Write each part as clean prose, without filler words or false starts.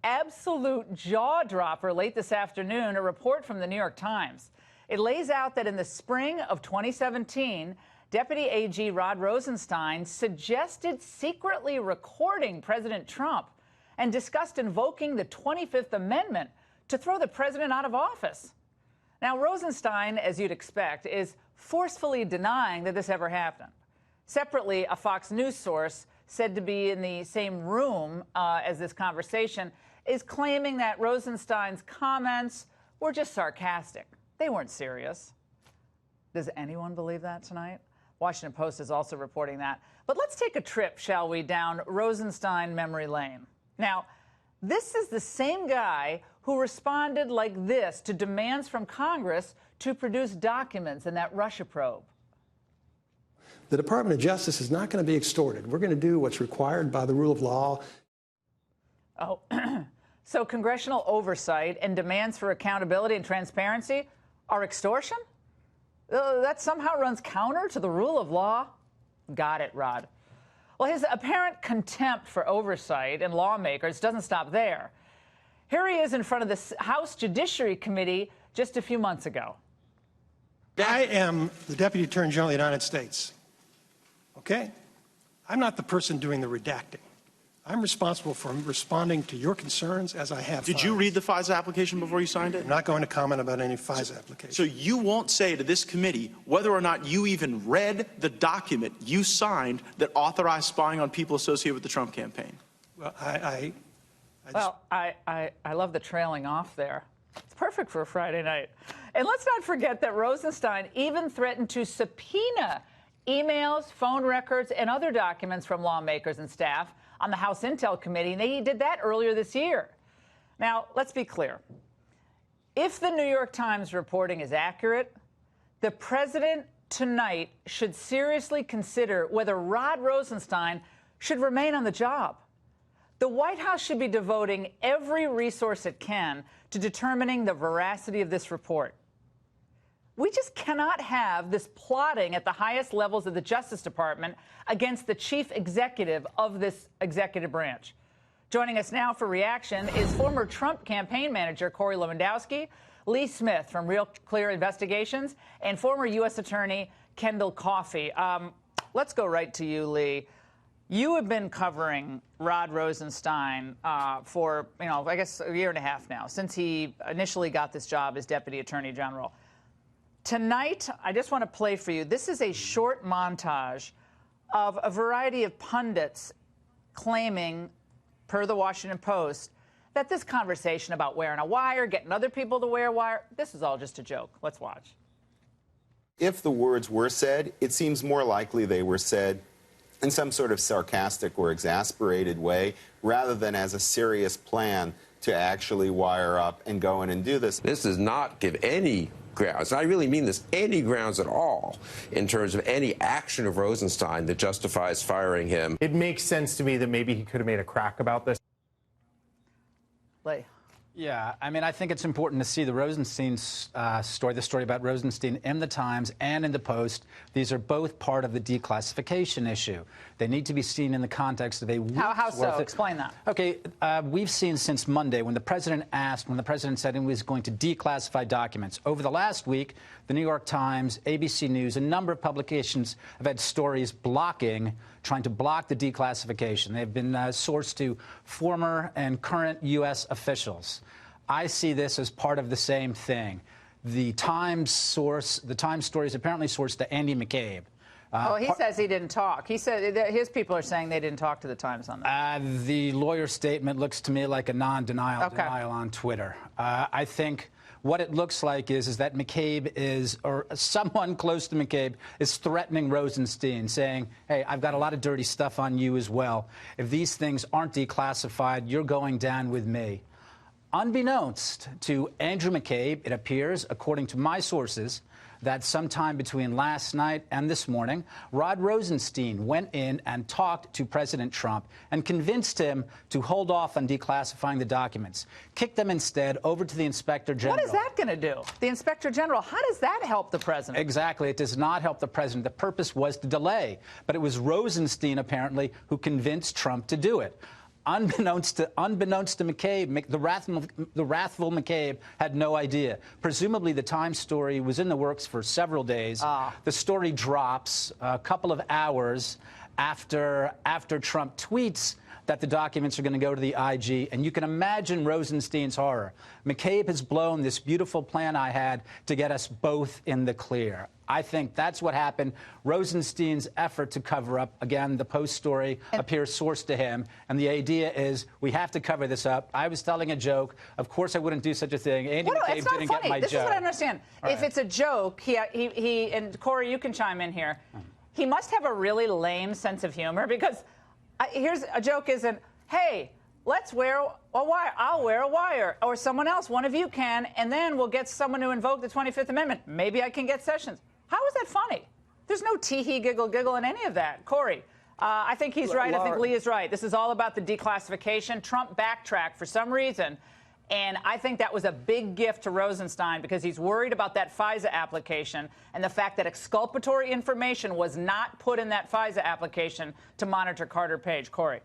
absolute jaw-dropper late this afternoon, a report from the New York Times. It lays out that in the spring of 2017, Deputy AG Rod Rosenstein suggested secretly recording President Trump and discussed invoking the 25th Amendment to throw the president out of office. Now, Rosenstein, as you'd expect, is forcefully denying that this ever happened. Separately, a Fox News source said to be in the same room as this conversation is claiming that Rosenstein's comments were just sarcastic. They weren't serious. Does anyone believe that tonight? Washington Post is also reporting that. But let's take a trip, shall we, down Rosenstein memory lane. Now, this is the same guy who responded like this to demands from Congress to produce documents in that Russia probe. The Department of Justice is not going to be extorted. We're going to do what's required by the rule of law. Oh, so congressional oversight and demands for accountability and transparency are extortion? That somehow runs counter to the rule of law? Got it, Rod. Well, his apparent contempt for oversight and lawmakers doesn't stop there. Here he is in front of the House Judiciary Committee just a few months ago. I am the Deputy Attorney General of the United States. Okay? I'm not the person doing the redacting. I'm responsible for responding to your concerns as I have. Did you read the FISA application before you signed it? I'm not going to comment about any FISA application. So you won't say to this committee whether or not you even read the document you signed that authorized spying on people associated with the Trump campaign? Well, I love the trailing off there. It's perfect for a Friday night. And let's not forget that Rosenstein even threatened to subpoena emails, phone records, and other documents from lawmakers and staff on the House Intel Committee, and he did that earlier this year. Now, let's be clear. If the New York Times reporting is accurate, the president tonight should seriously consider whether Rod Rosenstein should remain on the job. The White House should be devoting every resource it can to determining the veracity of this report. We just cannot have this plotting at the highest levels of the Justice Department against the chief executive of this executive branch. Joining us now for reaction is former Trump campaign manager Corey Lewandowski, Lee Smith from Real Clear Investigations, and former U.S. Attorney Kendall Coffey. Let's go right to you, Lee. You have been covering Rod Rosenstein for, I guess a year and a half now, since he initially got this job as Deputy Attorney General. Tonight, I just want to play for you. This is a short montage of a variety of pundits claiming, per the Washington Post, that this conversation about wearing a wire, getting other people to wear a wire, this is all just a joke. Let's watch. If the words were said, it seems more likely they were said in some sort of sarcastic or exasperated way, rather than as a serious plan to actually wire up and go in and do this. This does not give any grounds, and I really mean this, any grounds at all in terms of any action of Rosenstein that justifies firing him. It makes sense to me that maybe he could have made a crack about this. Lee. Yeah, I mean, I think it's important to see the Rosenstein story, the story about Rosenstein in the Times and in the Post. These are both part of the declassification issue. They need to be seen in the context of a week's How so? worth of... Explain that. Okay, we've seen since Monday when the president said he was going to declassify documents. Over the last week, the New York Times, ABC News, a number of publications have had stories trying to block the declassification. They've been sourced to former and current U.S. officials. I see this as part of the same thing. The Times story is apparently sourced to Andy McCabe. He says he didn't talk. He said his people are saying they didn't talk to the Times on that. The lawyer statement looks to me like a non-denial denial on Twitter. I think what it looks like is that McCabe or someone close to McCabe is threatening Rosenstein, saying, hey, I've got a lot of dirty stuff on you as well. If these things aren't declassified, you're going down with me. Unbeknownst to Andrew McCabe, it appears, according to my sources, that sometime between last night and this morning, Rod Rosenstein went in and talked to President Trump and convinced him to hold off on declassifying the documents, kick them instead over to the Inspector General. What is that going to do? The Inspector General, how does that help the president? Exactly. It does not help the president. The purpose was to delay. But it was Rosenstein, apparently, who convinced Trump to do it. unbeknownst to McCabe, the wrathful McCabe had no idea. Presumably, the Times story was in the works for several days. The story drops a couple of hours after Trump tweets that the documents are going to go to the IG, and you can imagine Rosenstein's horror. McCabe has blown this beautiful plan I had to get us both in the clear. I think that's what happened. Rosenstein's effort to cover up, again, the Post story appears sourced to him, and the idea is we have to cover this up. I was telling a joke. Of course I wouldn't do such a thing. Andy McCabe didn't get my joke. This is what I understand. All if right. it's a joke, he and Corey, you can chime in here. He must have a really lame sense of humor, because here's a joke isn't, hey, let's wear a wire. I'll wear a wire. Or someone else, one of you can, and then we'll get someone to invoke the 25th Amendment. Maybe I can get Sessions. How is that funny? There's no tee-hee, giggle in any of that. Corey, I think he's right. I think Lee is right. This is all about the declassification. Trump backtracked for some reason, and I think that was a big gift to Rosenstein, because he's worried about that FISA application and the fact that exculpatory information was not put in that FISA application to monitor Carter Page. Corey.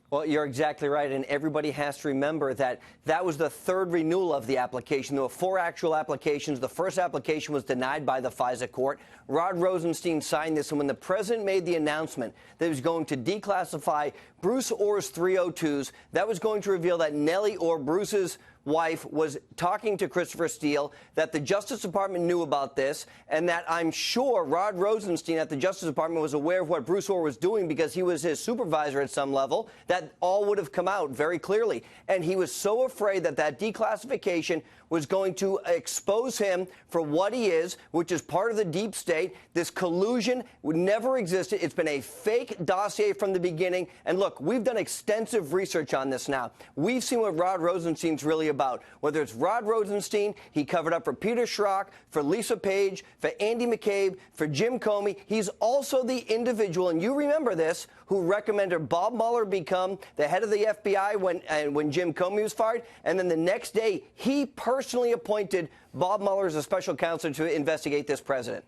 Well, you're exactly right, and everybody has to remember that that was the third renewal of the application. There were 4 actual applications. The first application was denied by the FISA court. Rod Rosenstein signed this, and when the president made the announcement that he was going to declassify Bruce Orr's 302s, that was going to reveal that Nellie Orr, Bruce's wife, was talking to Christopher Steele, that the Justice Department knew about this, and that I'm sure Rod Rosenstein at the Justice Department was aware of what Bruce Orr was doing because he was his supervisor at some level. That all would have come out very clearly. And he was so afraid that that declassification was going to expose him for what he is, which is part of the deep state. This collusion never existed. It's been a fake dossier from the beginning. And look, we've done extensive research on this now. We've seen what Rod Rosenstein's really about. Whether it's Rod Rosenstein, he covered up for Peter Schrock, for Lisa Page, for Andy McCabe, for Jim Comey. He's also the individual, and you remember this, who recommended Bob Mueller become the head of the FBI when Jim Comey was fired. And then the next day, he personally appointed Bob Mueller as a special counsel to investigate this president.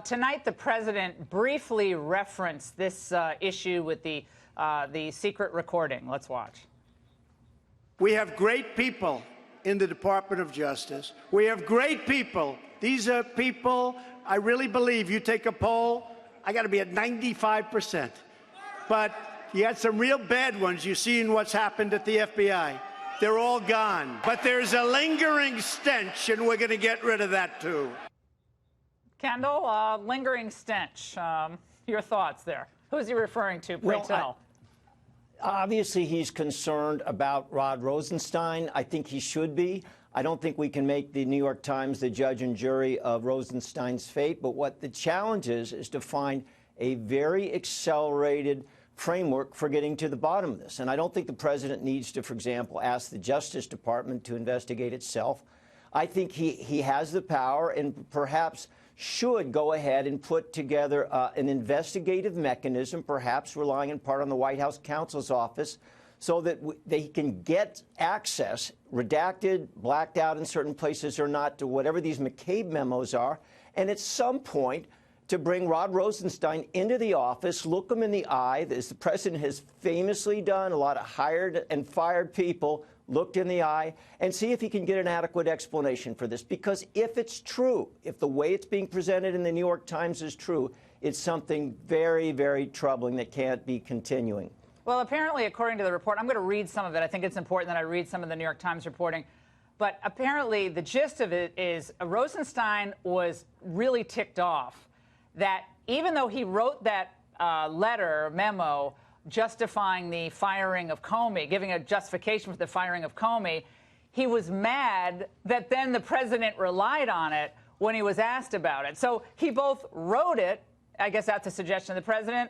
Tonight, the president briefly referenced this issue with the secret recording. Let's watch. We have great people in the Department of Justice. We have great people. These are people, I really believe, you take a poll, I got to be at 95%. But you had some real bad ones. You've seen what's happened at the FBI. They're all gone. But there's a lingering stench, and we're going to get rid of that, too. Kendall, lingering stench. Your thoughts there? Who is he referring to? Pray tell. Obviously, he's concerned about Rod Rosenstein. I think he should be. I don't think we can make the New York Times the judge and jury of Rosenstein's fate. But what the challenge is to find a very accelerated framework for getting to the bottom of this. And I don't think the president needs to, for example, ask the Justice Department to investigate itself. I think he has the power and perhaps should go ahead and put together an investigative mechanism, perhaps relying in part on the White House counsel's office, so that they can get access, redacted, blacked out in certain places or not, to whatever these McCabe memos are, and at some point to bring Rod Rosenstein into the office, look him in the eye, as the president has famously done, a lot of hired and fired people, looked in the eye, and see if he can get an adequate explanation for this. Because if it's true, if the way it's being presented in the New York Times is true, it's something very, very troubling that can't be continuing. Well, apparently, according to the report, I'm going to read some of it. I think it's important that I read some of the New York Times reporting. But apparently, the gist of it is Rosenstein was really ticked off that even though he wrote that memo, justifying the firing of Comey, giving a justification for the firing of Comey, he was mad that then the president relied on it when he was asked about it. So he both wrote it, I guess that's a suggestion of the president,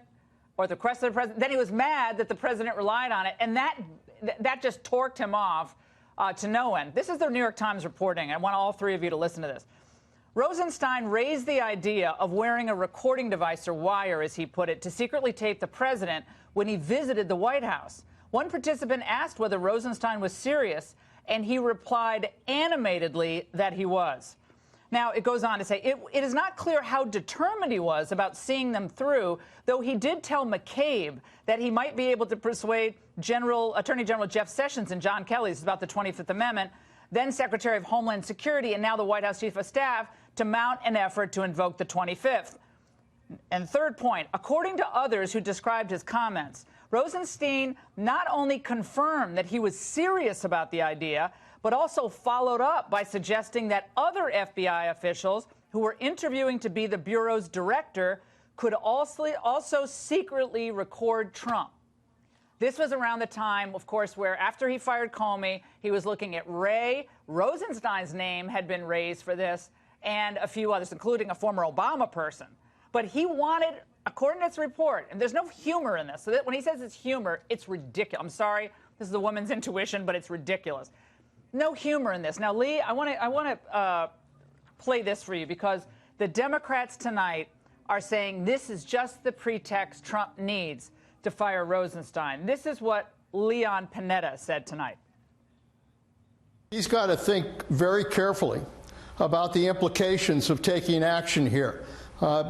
or the request of the president, then he was mad that the president relied on it, and that just torqued him off to no end. This is the New York Times reporting. I want all three of you to listen to this. Rosenstein raised the idea of wearing a recording device, or wire, as he put it, to secretly tape the president when he visited the White House. One participant asked whether Rosenstein was serious, and he replied animatedly that he was. Now, it goes on to say, it is not clear how determined he was about seeing them through, though he did tell McCabe that he might be able to persuade Attorney General Jeff Sessions and John Kelly, this is about the 25th Amendment, then Secretary of Homeland Security and now the White House Chief of Staff, to mount an effort to invoke the 25th. And third point, according to others who described his comments, Rosenstein not only confirmed that he was serious about the idea, but also followed up by suggesting that other FBI officials who were interviewing to be the Bureau's director could also secretly record Trump. This was around the time, of course, where after he fired Comey, he was looking at Ray. Rosenstein's name had been raised for this, and a few others, including a former Obama person. But he wanted, according to this report, and there's no humor in this, so that when he says it's humor, it's ridiculous. I'm sorry, this is the woman's intuition, but it's ridiculous. No humor in this. Now, Lee, I want to play this for you because the Democrats tonight are saying this is just the pretext Trump needs to fire Rosenstein. This is what Leon Panetta said tonight. He's got to think very carefully about the implications of taking action here,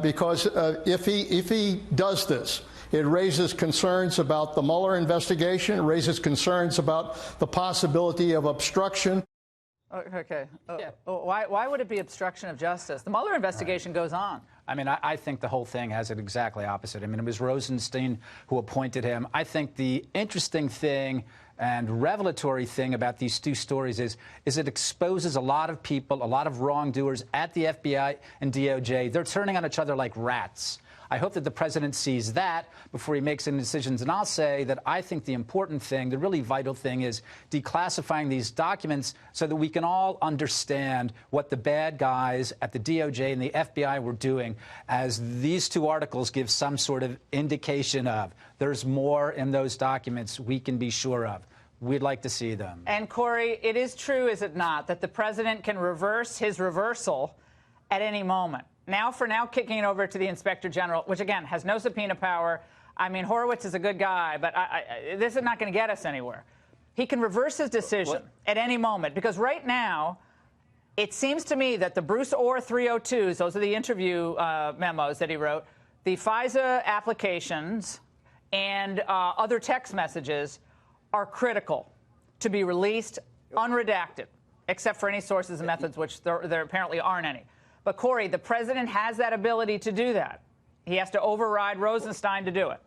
because if he does this, it raises concerns about the Mueller investigation. It raises concerns about the possibility of obstruction. Okay. Why would it be obstruction of justice? The Mueller investigation goes on. I mean, I think the whole thing has it exactly opposite. I mean, it was Rosenstein who appointed him. I think the interesting thing and revelatory thing about these two stories is it exposes a lot of people, a lot of wrongdoers at the FBI and DOJ. They're turning on each other like rats. I hope that the president sees that before he makes any decisions. And I'll say that I think the important thing, the really vital thing, is declassifying these documents so that we can all understand what the bad guys at the DOJ and the FBI were doing, as these two articles give some sort of indication of. There's more in those documents we can be sure of. We'd like to see them. And, Corey, it is true, is it not, that the president can reverse his reversal at any moment. Now, kicking it over to the Inspector General, which, again, has no subpoena power. I mean, Horowitz is a good guy, but this is not going to get us anywhere. He can reverse his decision at any moment, because right now, it seems to me that the Bruce Orr 302s, those are the interview memos that he wrote, the FISA applications and other text messages are critical to be released unredacted, except for any sources and methods, which there apparently aren't any. But, Corey, the president has that ability to do that. He has to override Rosenstein to do it.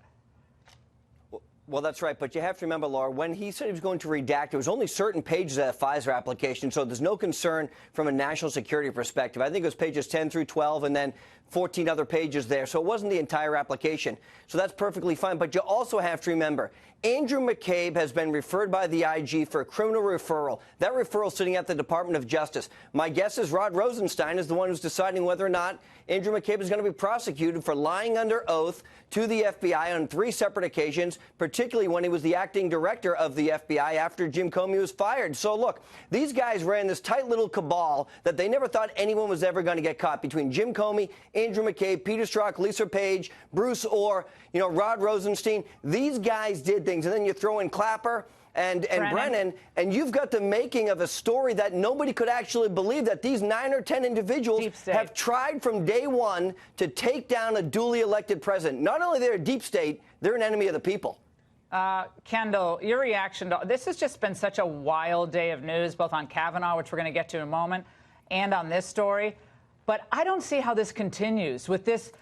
Well, that's right. But you have to remember, Laura, when he said he was going to redact, there was only certain pages of that FISA application, so there's no concern from a national security perspective. I think it was pages 10 through 12 and then 14 other pages there. So it wasn't the entire application. So that's perfectly fine. But you also have to remember, Andrew McCabe has been referred by the IG for a criminal referral. That referral is sitting at the Department of Justice. My guess is Rod Rosenstein is the one who's deciding whether or not Andrew McCabe is going to be prosecuted for lying under oath to the FBI on 3 separate occasions, particularly when he was the acting director of the FBI after Jim Comey was fired. So, look, these guys ran this tight little cabal that they never thought anyone was ever going to get caught, between Jim Comey, Andrew McCabe, Peter Strzok, Lisa Page, Bruce Orr, Rod Rosenstein. These guys did things. And then you throw in Clapper and Brennan, and you've got the making of a story that nobody could actually believe, that these 9 or 10 individuals have tried from day one to take down a duly elected president. Not only they're a deep state, they're an enemy of the people. Kendall, your reaction to this has just been such a wild day of news, both on Kavanaugh, which we're going to get to in a moment, and on this story. But I don't see how this continues with this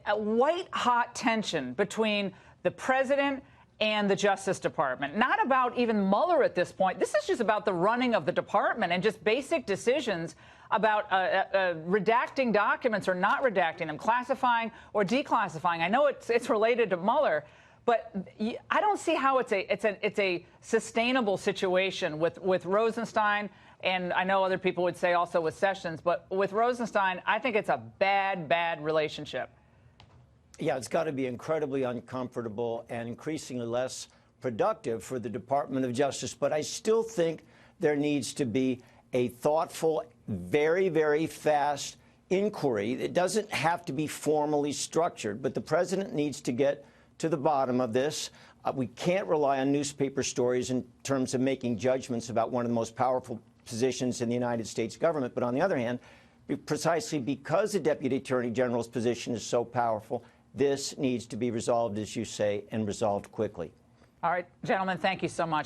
white-hot tension between the president and the Justice Department. Not about even Mueller at this point. This is just about the running of the department and just basic decisions about redacting documents or not redacting them, classifying or declassifying. I know it's related to Mueller, but I don't see how it's a sustainable situation with Rosenstein. And I know other people would say also with Sessions, but with Rosenstein, I think it's a bad relationship. Yeah, it's got to be incredibly uncomfortable and increasingly less productive for the Department of Justice. But I still think there needs to be a thoughtful, very, very fast inquiry. It doesn't have to be formally structured, but the president needs to get to the bottom of this. We can't rely on newspaper stories in terms of making judgments about one of the most powerful positions in the United States government. But on the other hand, precisely because the Deputy Attorney General's position is so powerful, this needs to be resolved, as you say, and resolved quickly. All right, gentlemen, thank you so much.